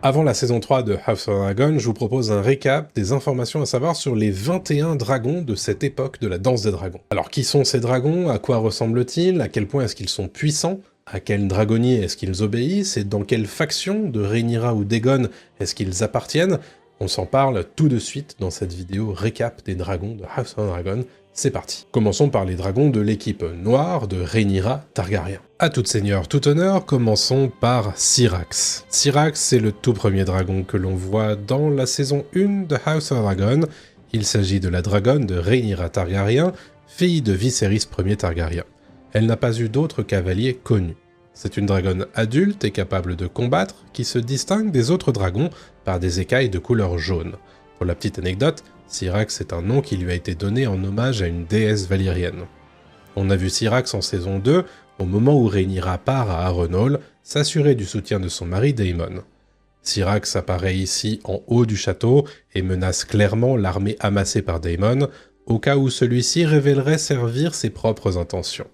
Avant la saison 3 de House of Dragon, je vous propose un récap des informations à savoir sur les 21 dragons de cette époque de la danse des dragons. Alors qui sont ces dragons? À quoi ressemblent-ils? À quel point est-ce qu'ils sont puissants? À quel dragonnier est-ce qu'ils obéissent? Et dans quelle faction de Rhaenyra ou d'Aegon est-ce qu'ils appartiennent? On s'en parle tout de suite dans cette vidéo récap des dragons de House of Dragon. C'est parti. Commençons par les dragons de l'équipe noire de Rhaenyra Targaryen. À tout seigneur, tout honneur, commençons par Syrax. Syrax, c'est le tout premier dragon que l'on voit dans la saison 1 de House of Dragon. Il s'agit de la dragonne de Rhaenyra Targaryen, fille de Viserys Ier Targaryen. Elle n'a pas eu d'autres cavaliers connus. C'est une dragonne adulte et capable de combattre, qui se distingue des autres dragons par des écailles de couleur jaune. Pour la petite anecdote, Syrax est un nom qui lui a été donné en hommage à une déesse valyrienne. On a vu Syrax en saison 2, au moment où Rhaenyra part à Harrenhal, s'assurer du soutien de son mari Daemon. Syrax apparaît ici en haut du château et menace clairement l'armée amassée par Daemon, au cas où celui-ci révélerait servir ses propres intentions.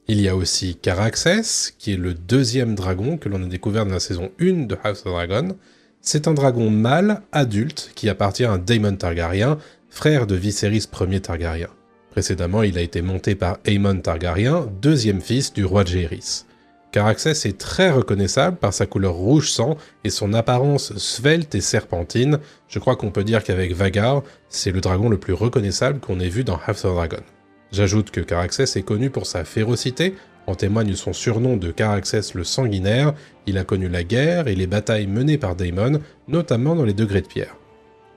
Il y a aussi Caraxès, qui est le deuxième dragon que l'on a découvert dans la saison 1 de House of Dragon. C'est un dragon mâle, adulte, qui appartient à Daemon Targaryen, frère de Viserys Ier Targaryen. Précédemment, il a été monté par Aemon Targaryen, deuxième fils du roi Jaehaerys. Caraxès est très reconnaissable par sa couleur rouge sang et son apparence svelte et serpentine. Je crois qu'on peut dire qu'avec Vhagar, c'est le dragon le plus reconnaissable qu'on ait vu dans House of Dragon. J'ajoute que Caraxès est connu pour sa férocité, en témoigne son surnom de Caraxès le Sanguinaire. Il a connu la guerre et les batailles menées par Daemon, notamment dans les degrés de pierre.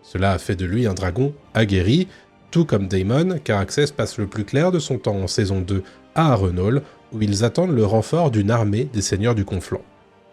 Cela a fait de lui un dragon aguerri. Tout comme Daemon, Caraxès passe le plus clair de son temps en saison 2 à Harrenhal, où ils attendent le renfort d'une armée des seigneurs du Conflant.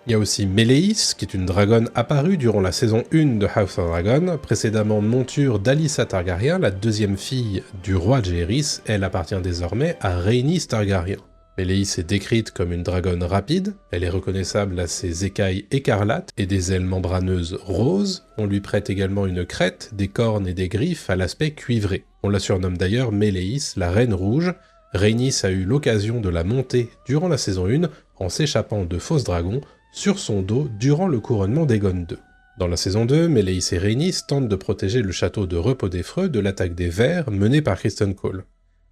Il y a aussi Meleys, qui est une dragonne apparue durant la saison 1 de House of Dragon, précédemment monture d'Alyssa Targaryen, la deuxième fille du roi Jaehaerys. Elle appartient désormais à Rhaenys Targaryen. Meleys est décrite comme une dragonne rapide, elle est reconnaissable à ses écailles écarlates et des ailes membraneuses roses. On lui prête également une crête, des cornes et des griffes à l'aspect cuivré. On la surnomme d'ailleurs Meleys, la Reine Rouge. Rhaenys a eu l'occasion de la monter durant la saison 1 en s'échappant de fausses dragons sur son dos durant le couronnement d'Aegon II. Dans la saison 2, Meleys et Rhaenys tentent de protéger le château de Repos des Freux de l'attaque des Verts menée par Criston Cole.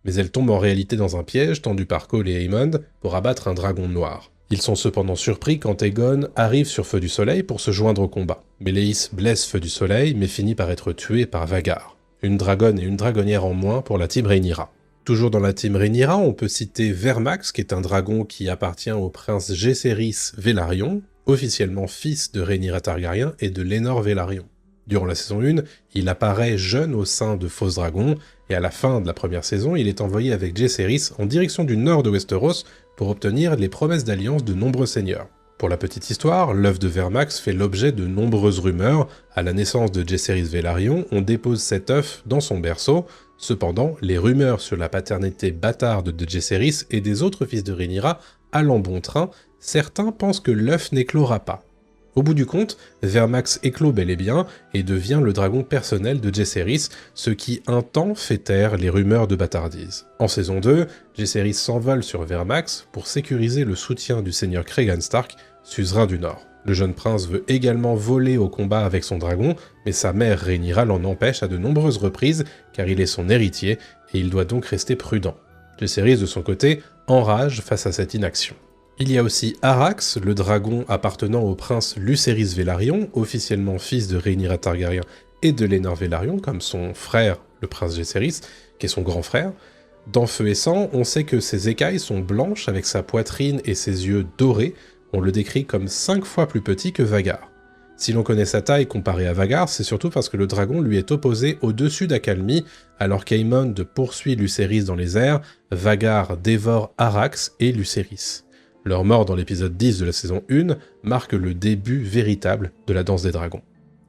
Mais elles tombent en réalité dans un piège tendu par Cole et Aemond pour abattre un dragon noir. Ils sont cependant surpris quand Aegon arrive sur Feu du Soleil pour se joindre au combat. Meleys blesse Feu du Soleil mais finit par être tué par Vhagar. Une dragonne et une dragonnière en moins pour la team Rhaenyra. Toujours dans la team Rhaenyra, on peut citer Vermax, qui est un dragon qui appartient au prince Jaehaerys Velaryon, officiellement fils de Rhaenyra Targaryen et de Laenor Velaryon. Durant la saison 1, il apparaît jeune au sein de Fausse Dragon, et à la fin de la première saison, il est envoyé avec Jaehaerys en direction du nord de Westeros pour obtenir les promesses d'alliance de nombreux seigneurs. Pour la petite histoire, l'œuf de Vermax fait l'objet de nombreuses rumeurs. À la naissance de Jaehaerys Velaryon, on dépose cet œuf dans son berceau. Cependant, les rumeurs sur la paternité bâtarde de Jaehaerys et des autres fils de Rhaenyra allant bon train, certains pensent que l'œuf n'éclora pas. Au bout du compte, Vermax éclot bel et bien et devient le dragon personnel de Jaehaerys, ce qui un temps fait taire les rumeurs de bâtardise. En saison 2, Jaehaerys s'envole sur Vermax pour sécuriser le soutien du seigneur Cregan Stark, suzerain du Nord. Le jeune prince veut également voler au combat avec son dragon, mais sa mère Rhaenyra l'en empêche à de nombreuses reprises car il est son héritier et il doit donc rester prudent. Jaehaerys de son côté enrage face à cette inaction. Il y a aussi Arrax, le dragon appartenant au prince Lucerys Velaryon, officiellement fils de Rhaenyra Targaryen et de Laenor Velaryon, comme son frère, le prince Jaehaerys, qui est son grand frère. Dans Feu et Sang, on sait que ses écailles sont blanches avec sa poitrine et ses yeux dorés. On le décrit comme 5 fois plus petit que Vhagar. Si l'on connaît sa taille comparée à Vhagar, c'est surtout parce que le dragon lui est opposé au-dessus d'Accalmie, alors qu'Aemond poursuit Lucerys dans les airs, Vhagar dévore Arrax et Lucerys. Leur mort dans l'épisode 10 de la saison 1 marque le début véritable de la danse des dragons.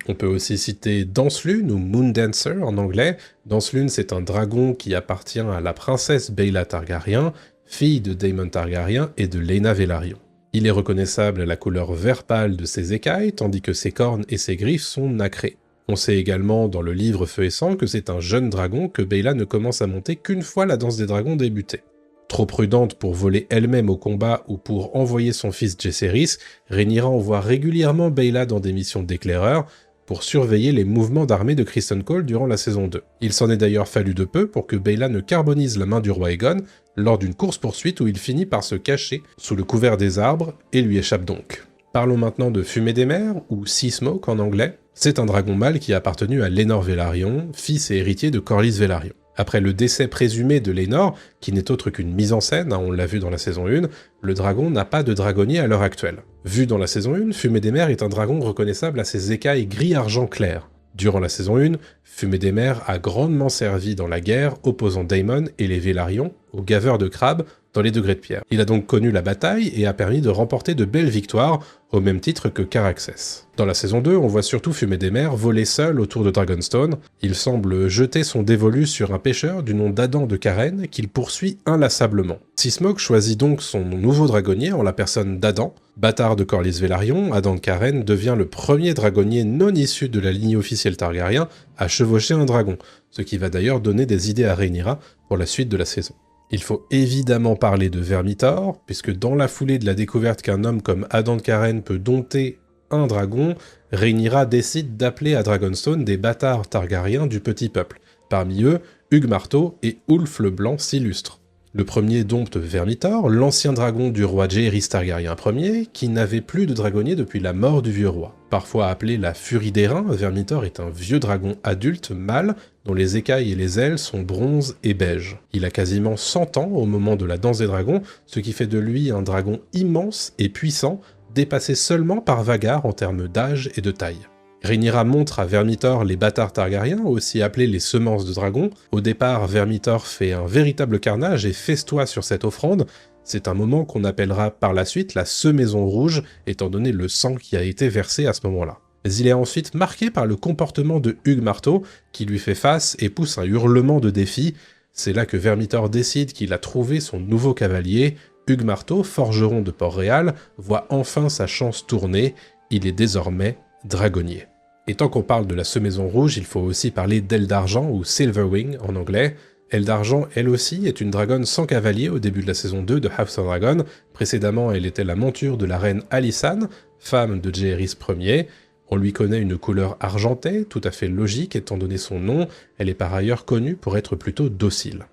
On peut aussi citer Danselune ou Moondancer en anglais. Danselune, c'est un dragon qui appartient à la princesse Baela Targaryen, fille de Daemon Targaryen et de Laena Velaryon. Il est reconnaissable à la couleur vert pâle de ses écailles, tandis que ses cornes et ses griffes sont nacrées. On sait également dans le livre Feu et Sang que c'est un jeune dragon que Baela ne commence à monter qu'une fois la danse des dragons débutée. Trop prudente pour voler elle-même au combat ou pour envoyer son fils Jaehaerys, Rhaenyra envoie régulièrement Baela dans des missions d'éclaireur pour surveiller les mouvements d'armée de Criston Cole durant la saison 2. Il s'en est d'ailleurs fallu de peu pour que Baela ne carbonise la main du roi Aegon lors d'une course-poursuite où il finit par se cacher sous le couvert des arbres et lui échappe donc. Parlons maintenant de Fumée des Mers, ou Sea Smoke en anglais. C'est un dragon mâle qui a appartenu à Laenor Velaryon, fils et héritier de Corlys Velaryon. Après le décès présumé de Laenor, qui n'est autre qu'une mise en scène, on l'a vu dans la saison 1, le dragon n'a pas de dragonnier à l'heure actuelle. Vu dans la saison 1, Fumée des Mers est un dragon reconnaissable à ses écailles gris-argent clair. Durant la saison 1, Fumée des Mers a grandement servi dans la guerre opposant Daemon et les Velaryon aux gaveurs de crabes dans les degrés de pierre. Il a donc connu la bataille et a permis de remporter de belles victoires, au même titre que Caraxès. Dans la saison 2, on voit surtout Fumée des Mers voler seul autour de Dragonstone. Il semble jeter son dévolu sur un pêcheur du nom d'Adan de Karen qu'il poursuit inlassablement. Sea Smoke choisit donc son nouveau dragonnier en la personne d'Adan. Bâtard de Corlys Velaryon, Adan de Karen devient le premier dragonnier non issu de la lignée officielle Targaryen à chevaucher un dragon, ce qui va d'ailleurs donner des idées à Rhaenyra pour la suite de la saison. Il faut évidemment parler de Vermithor, puisque dans la foulée de la découverte qu'un homme comme Adan de Karen peut dompter un dragon, Rhaenyra décide d'appeler à Dragonstone des bâtards Targaryens du petit peuple. Parmi eux, Hugh Marteau et Ulf le Blanc s'illustrent. Le premier dompte Vermithor, l'ancien dragon du roi Jaehaerys Targaryen Ier, qui n'avait plus de dragonnier depuis la mort du vieux roi. Parfois appelé la Furie des Reins, Vermithor est un vieux dragon adulte, mâle, dont les écailles et les ailes sont bronze et beige. Il a quasiment 100 ans au moment de la danse des dragons, ce qui fait de lui un dragon immense et puissant, dépassé seulement par Vhagar en termes d'âge et de taille. Rhaenyra montre à Vermithor les bâtards Targaryens, aussi appelés les semences de dragon. Au départ, Vermithor fait un véritable carnage et festoie sur cette offrande. C'est un moment qu'on appellera par la suite la semaison rouge, étant donné le sang qui a été versé à ce moment-là. Mais il est ensuite marqué par le comportement de Hugh Marteau, qui lui fait face et pousse un hurlement de défi. C'est là que Vermithor décide qu'il a trouvé son nouveau cavalier. Hugh Marteau, forgeron de Port-Réal, voit enfin sa chance tourner. Il est désormais dragonnier. Et tant qu'on parle de la Semaison Rouge, il faut aussi parler d'Aile d'Argent, ou Silverwing en anglais. Aile d'Argent, elle aussi, est une dragonne sans cavalier au début de la saison 2 de House of Dragon. Précédemment, elle était la monture de la reine Alysanne, femme de Jaehaerys Ier. On lui connaît une couleur argentée, tout à fait logique étant donné son nom. Elle est par ailleurs connue pour être plutôt docile.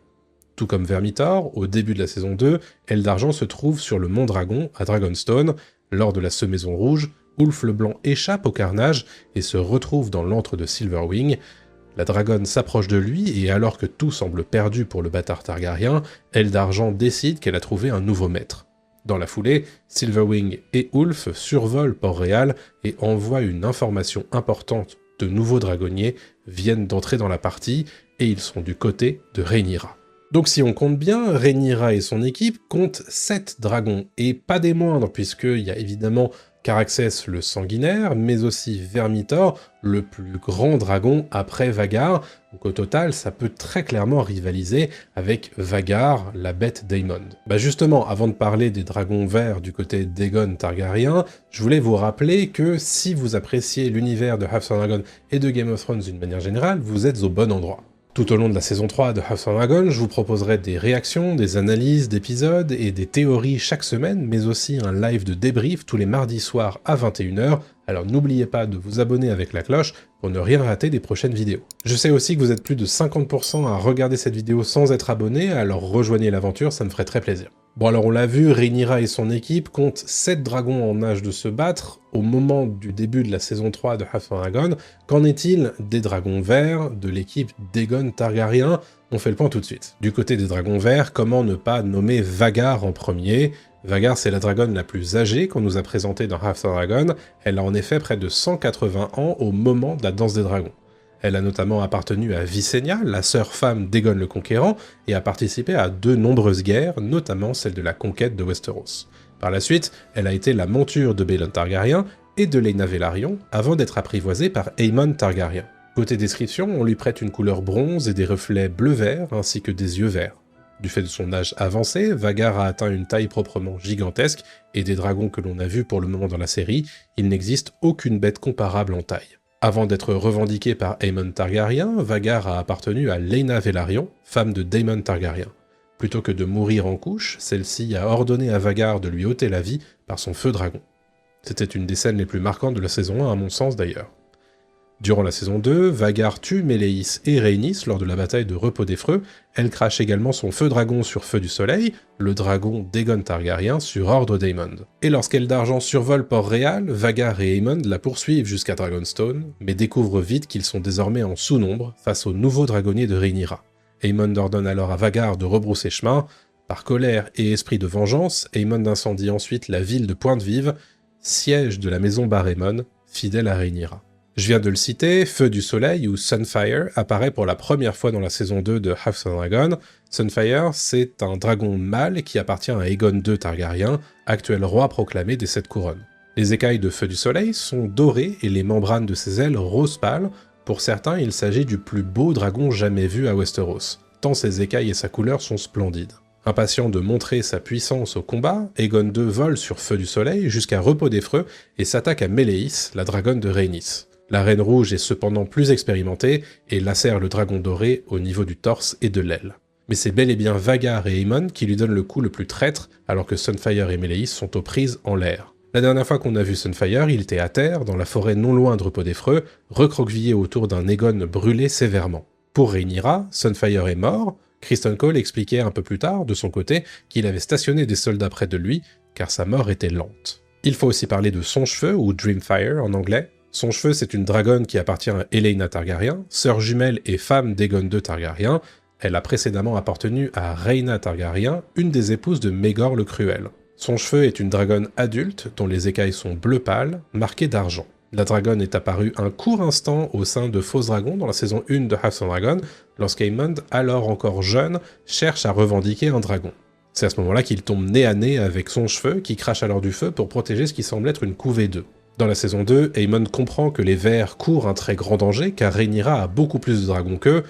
Tout comme Vermithor, au début de la saison 2, Aile d'Argent se trouve sur le Mont Dragon, à Dragonstone. Lors de la Semaison Rouge, Ulf le Blanc échappe au carnage et se retrouve dans l'antre de Silverwing. La dragonne s'approche de lui et alors que tout semble perdu pour le bâtard Targaryen, Aile d'Argent décide qu'elle a trouvé un nouveau maître. Dans la foulée, Silverwing et Ulf survolent Port-Réal et envoient une information importante. De nouveaux dragonniers viennent d'entrer dans la partie et ils sont du côté de Rhaenyra. Donc si on compte bien, Rhaenyra et son équipe comptent 7 dragons, et pas des moindres puisqu'il y a évidemment Caraxès le sanguinaire, mais aussi Vermithor, le plus grand dragon après Vhagar. Donc au total, ça peut très clairement rivaliser avec Vhagar, la bête d'Aemond. Bah justement, avant de parler des dragons verts du côté d'Aegon Targaryen, je voulais vous rappeler que si vous appréciez l'univers de House of Dragon et de Game of Thrones d'une manière générale, vous êtes au bon endroit. Tout au long de la saison 3 de House of Dragon, je vous proposerai des réactions, des analyses d'épisodes et des théories chaque semaine, mais aussi un live de débrief tous les mardis soirs à 21 h, alors n'oubliez pas de vous abonner avec la cloche pour ne rien rater des prochaines vidéos. Je sais aussi que vous êtes plus de 50% à regarder cette vidéo sans être abonné, alors rejoignez l'aventure, ça me ferait très plaisir. Bon alors on l'a vu, Rhaenyra et son équipe comptent 7 dragons en âge de se battre au moment du début de la saison 3 de House of Dragon. Qu'en est-il des dragons verts de l'équipe d'Aegon Targaryen? On fait le point tout de suite. Du côté des dragons verts, comment ne pas nommer Vhagar en premier? Vhagar, c'est la dragonne la plus âgée qu'on nous a présentée dans House of Dragon. Elle a en effet près de 180 ans au moment de la danse des dragons. Elle a notamment appartenu à Visenya, la sœur femme d'Aegon le Conquérant, et a participé à de nombreuses guerres, notamment celle de la conquête de Westeros. Par la suite, elle a été la monture de Baelon Targaryen et de Laena Velaryon, avant d'être apprivoisée par Aemon Targaryen. Côté description, on lui prête une couleur bronze et des reflets bleu-vert, ainsi que des yeux verts. Du fait de son âge avancé, Vhagar a atteint une taille proprement gigantesque, et des dragons que l'on a vus pour le moment dans la série, il n'existe aucune bête comparable en taille. Avant d'être revendiqué par Aemon Targaryen, Vhagar a appartenu à Laena Velaryon, femme de Daemon Targaryen. Plutôt que de mourir en couche, celle-ci a ordonné à Vhagar de lui ôter la vie par son feu dragon. C'était une des scènes les plus marquantes de la saison 1 à mon sens d'ailleurs. Durant la saison 2, Vhagar tue Méléis et Rhaenys lors de la bataille de Repos des Freux. Elle crache également son feu dragon sur Feu du Soleil, le dragon d'Aegon Targaryen sur Ordre d'Aemond. Et lorsqu'Aile d'Argent survole Port-Réal, Vhagar et Aemond la poursuivent jusqu'à Dragonstone, mais découvrent vite qu'ils sont désormais en sous-nombre face au nouveau dragonnier de Rhaenyra. Aemond ordonne alors à Vhagar de rebrousser chemin. Par colère et esprit de vengeance, Aemond incendie ensuite la ville de Pointe-Vive, siège de la maison Barremon, fidèle à Rhaenyra. Je viens de le citer, Feu du Soleil ou Sunfire apparaît pour la première fois dans la saison 2 de House of Dragon. Sunfire, c'est un dragon mâle qui appartient à Aegon II Targaryen, actuel roi proclamé des 7 couronnes. Les écailles de Feu du Soleil sont dorées et les membranes de ses ailes rose pâle. Pour certains, il s'agit du plus beau dragon jamais vu à Westeros, tant ses écailles et sa couleur sont splendides. Impatient de montrer sa puissance au combat, Aegon II vole sur Feu du Soleil jusqu'à Repos des Freux et s'attaque à Méléis, la dragonne de Rhaenys. La Reine Rouge est cependant plus expérimentée et lacère le dragon doré au niveau du torse et de l'aile. Mais c'est bel et bien Vhagar et Aemond qui lui donnent le coup le plus traître, alors que Sunfire et Méléis sont aux prises en l'air. La dernière fois qu'on a vu Sunfire, il était à terre, dans la forêt non loin de Repos des Freux, recroquevillé autour d'un Aegon brûlé sévèrement. Pour Rhaenyra, Sunfire est mort. Criston Cole expliquait un peu plus tard, de son côté, qu'il avait stationné des soldats près de lui, car sa mort était lente. Il faut aussi parler de Songefeu, ou Dreamfire en anglais. Songefeu, c'est une dragonne qui appartient à Aelaina Targaryen, sœur jumelle et femme d'Aegon II Targaryen. Elle a précédemment appartenu à Rhaena Targaryen, une des épouses de Maegor le Cruel. Songefeu est une dragonne adulte, dont les écailles sont bleu pâle, marquées d'argent. La dragonne est apparue un court instant au sein de Fausse Dragon dans la saison 1 de House of Dragon, lorsqu'Aemond, alors encore jeune, cherche à revendiquer un dragon. C'est à ce moment-là qu'il tombe nez à nez avec Songefeu, qui crache alors du feu pour protéger ce qui semble être une couvée d'œufs. Dans la saison 2, Aemond comprend que les Verts courent un très grand danger car Rhaenyra a beaucoup plus de dragons qu'eux.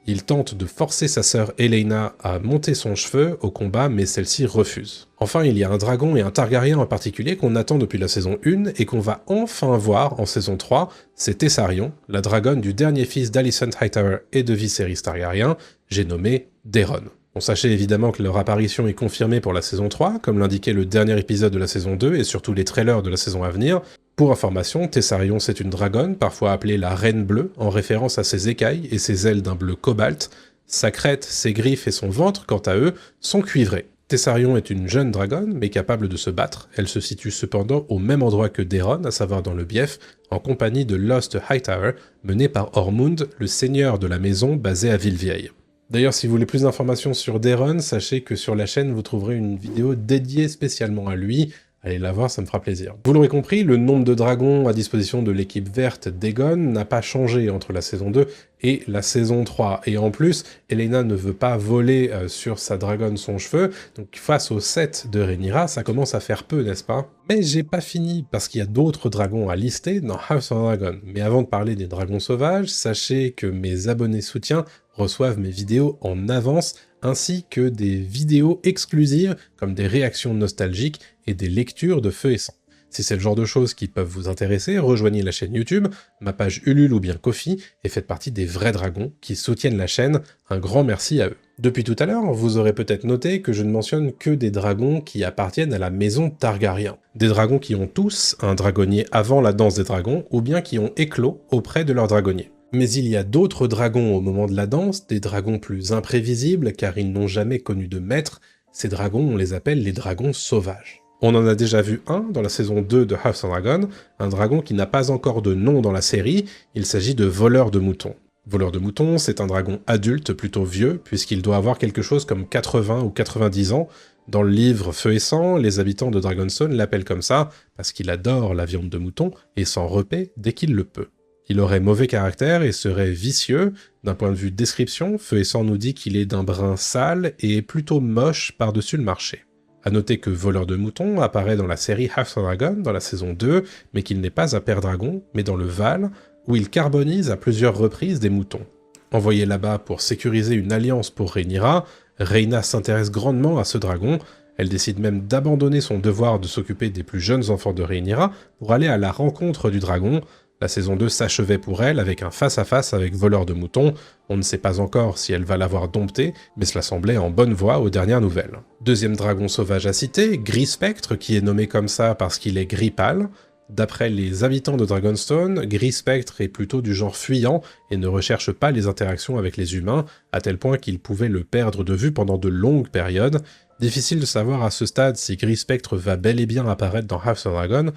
Il tente de forcer sa sœur Aelaina à monter Songefeu au combat, mais celle-ci refuse. Enfin, il y a un dragon et un Targaryen en particulier qu'on attend depuis la saison 1 et qu'on va enfin voir en saison 3, c'est Tessarion, la dragonne du dernier fils d'Alicent Hightower et de Viserys Targaryen, j'ai nommé Daeron. Bon, sachez évidemment que leur apparition est confirmée pour la saison 3, comme l'indiquait le dernier épisode de la saison 2 et surtout les trailers de la saison à venir. Pour information, Tessarion c'est une dragonne, parfois appelée la Reine Bleue, en référence à ses écailles et ses ailes d'un bleu cobalt. Sa crête, ses griffes et son ventre, quant à eux, sont cuivrés. Tessarion est une jeune dragonne, mais capable de se battre. Elle se situe cependant au même endroit que Daeron, à savoir dans le Bief, en compagnie de Lost Hightower, mené par Ormund, le seigneur de la maison basée à Villevieille. D'ailleurs, si vous voulez plus d'informations sur Daeron, sachez que sur la chaîne, vous trouverez une vidéo dédiée spécialement à lui. Allez la voir, ça me fera plaisir. Vous l'aurez compris, le nombre de dragons à disposition de l'équipe verte d'Aegon n'a pas changé entre la saison 2 et la saison 3. Et en plus, Aelaina ne veut pas voler sur sa dragonne Songefeu, donc face au 7 de Rhaenyra, ça commence à faire peu, n'est-ce pas? Mais j'ai pas fini, parce qu'il y a d'autres dragons à lister dans House of Dragon. Mais avant de parler des dragons sauvages, sachez que mes abonnés soutiens reçoivent mes vidéos en avance, ainsi que des vidéos exclusives, comme des réactions nostalgiques et des lectures de Feu et Sang. Si c'est le genre de choses qui peuvent vous intéresser, rejoignez la chaîne YouTube, ma page Ulule ou bien Ko-fi, et faites partie des vrais dragons qui soutiennent la chaîne. Un grand merci à eux. Depuis tout à l'heure, vous aurez peut-être noté que je ne mentionne que des dragons qui appartiennent à la maison Targaryen. Des dragons qui ont tous un dragonnier avant la danse des dragons, ou bien qui ont éclos auprès de leur dragonnier. Mais il y a d'autres dragons au moment de la danse, des dragons plus imprévisibles car ils n'ont jamais connu de maître. Ces dragons, on les appelle les dragons sauvages. On en a déjà vu un dans la saison 2 de House of Dragon, un dragon qui n'a pas encore de nom dans la série, il s'agit de Voleur de Moutons. Voleur de Moutons, c'est un dragon adulte plutôt vieux, puisqu'il doit avoir quelque chose comme 80 ou 90 ans. Dans le livre Feu et Sang, les habitants de Dragonstone l'appellent comme ça, parce qu'il adore la viande de mouton et s'en repaît dès qu'il le peut. Il aurait mauvais caractère et serait vicieux. D'un point de vue description, Feu et Sang nous dit qu'il est d'un brun sale et plutôt moche par-dessus le marché. A noter que Voleur de Moutons apparaît dans la série House of Dragon dans la saison 2, mais qu'il n'est pas à Père Dragon, mais dans le Val, où il carbonise à plusieurs reprises des moutons. Envoyé là-bas pour sécuriser une alliance pour Rhaenyra, Rhaena s'intéresse grandement à ce dragon. Elle décide même d'abandonner son devoir de s'occuper des plus jeunes enfants de Rhaenyra pour aller à la rencontre du dragon. La saison 2 s'achevait pour elle avec un face-à-face avec Voleur de Moutons. On ne sait pas encore si elle va l'avoir dompté, mais cela semblait en bonne voie aux dernières nouvelles. Deuxième dragon sauvage à citer, Gris Spectre, qui est nommé comme ça parce qu'il est gris pâle. D'après les habitants de Dragonstone, Gris Spectre est plutôt du genre fuyant et ne recherche pas les interactions avec les humains, à tel point qu'il pouvait le perdre de vue pendant de longues périodes. Difficile de savoir à ce stade si Gris Spectre va bel et bien apparaître dans House of Dragon,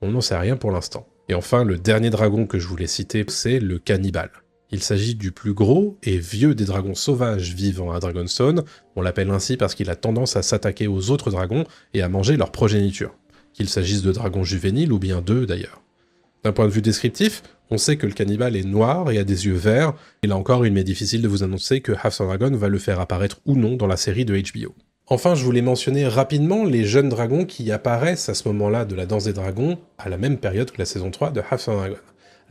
on n'en sait rien pour l'instant. Et enfin, le dernier dragon que je voulais citer, c'est le Cannibale. Il s'agit du plus gros et vieux des dragons sauvages vivant à Dragonstone, on l'appelle ainsi parce qu'il a tendance à s'attaquer aux autres dragons et à manger leur progéniture, qu'il s'agisse de dragons juvéniles ou bien d'eux d'ailleurs. D'un point de vue descriptif, on sait que le Cannibale est noir et a des yeux verts, et là encore il m'est difficile de vous annoncer que House of Dragon va le faire apparaître ou non dans la série de HBO. Enfin, je voulais mentionner rapidement les jeunes dragons qui apparaissent à ce moment-là de la Danse des Dragons, à la même période que la saison 3 de House of Dragon.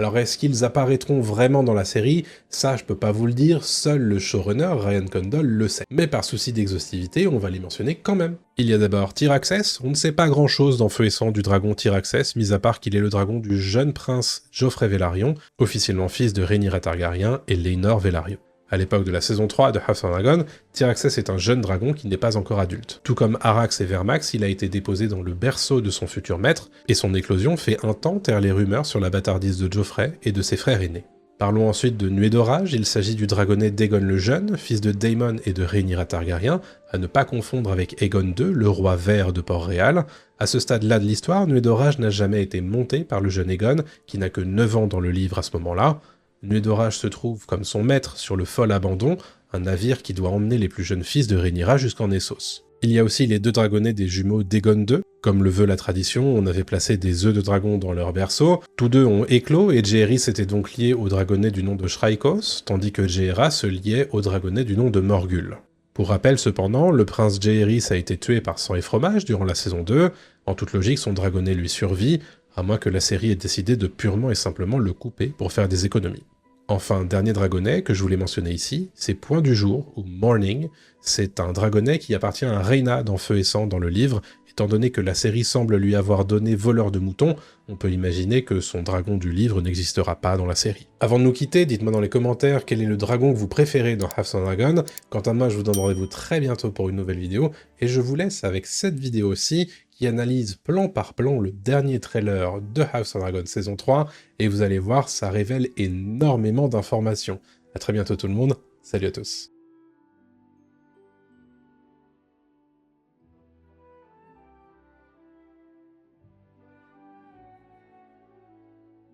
Alors est-ce qu'ils apparaîtront vraiment dans la série? Ça, je peux pas vous le dire, seul le showrunner, Ryan Condal, le sait. Mais par souci d'exhaustivité, on va les mentionner quand même. Il y a d'abord Tyraxes, on ne sait pas grand-chose dans Feu et Sang du dragon Tyraxes, mis à part qu'il est le dragon du jeune prince Joffrey Velaryon, officiellement fils de Rhaenyra Targaryen et Laenor Velaryon. À l'époque de la saison 3 de House of Dragon, Tyraxes est un jeune dragon qui n'est pas encore adulte. Tout comme Arax et Vermax, il a été déposé dans le berceau de son futur maître, et son éclosion fait un temps taire les rumeurs sur la bâtardise de Joffrey et de ses frères aînés. Parlons ensuite de Nuée d'Orage, il s'agit du dragonnet d'Aegon le Jeune, fils de Daemon et de Rhaenyra Targaryen, à ne pas confondre avec Aegon II, le roi vert de Port-Réal. À ce stade-là de l'histoire, Nuée d'Orage n'a jamais été monté par le jeune Aegon, qui n'a que 9 ans dans le livre à ce moment-là. Nuée d'Orage se trouve comme son maître sur le Fol Abandon, un navire qui doit emmener les plus jeunes fils de Rhaenyra jusqu'en Essos. Il y a aussi les deux dragonnets des jumeaux d'Aegon II. Comme le veut la tradition, on avait placé des œufs de dragon dans leur berceau. Tous deux ont éclos et Jaehaerys était donc lié au dragonnet du nom de Shrykos, tandis que Jaehaera se liait au dragonnet du nom de Morgul. Pour rappel cependant, le prince Jaehaerys a été tué par sang et fromage durant la saison 2. En toute logique, son dragonnet lui survit, à moins que la série ait décidé de purement et simplement le couper pour faire des économies. Enfin, dernier dragonnet que je voulais mentionner ici, c'est Point du Jour, ou Morning. C'est un dragonnet qui appartient à Rhaena dans Feu et Sang dans le livre. Étant donné que la série semble lui avoir donné Voleur de Moutons, on peut imaginer que son dragon du livre n'existera pas dans la série. Avant de nous quitter, dites-moi dans les commentaires quel est le dragon que vous préférez dans House of Dragon. Quant à moi, je vous donne rendez-vous très bientôt pour une nouvelle vidéo, et je vous laisse avec cette vidéo aussi, qui analyse plan par plan le dernier trailer de House of Dragon saison 3, et vous allez voir, ça révèle énormément d'informations. A très bientôt tout le monde, salut à tous.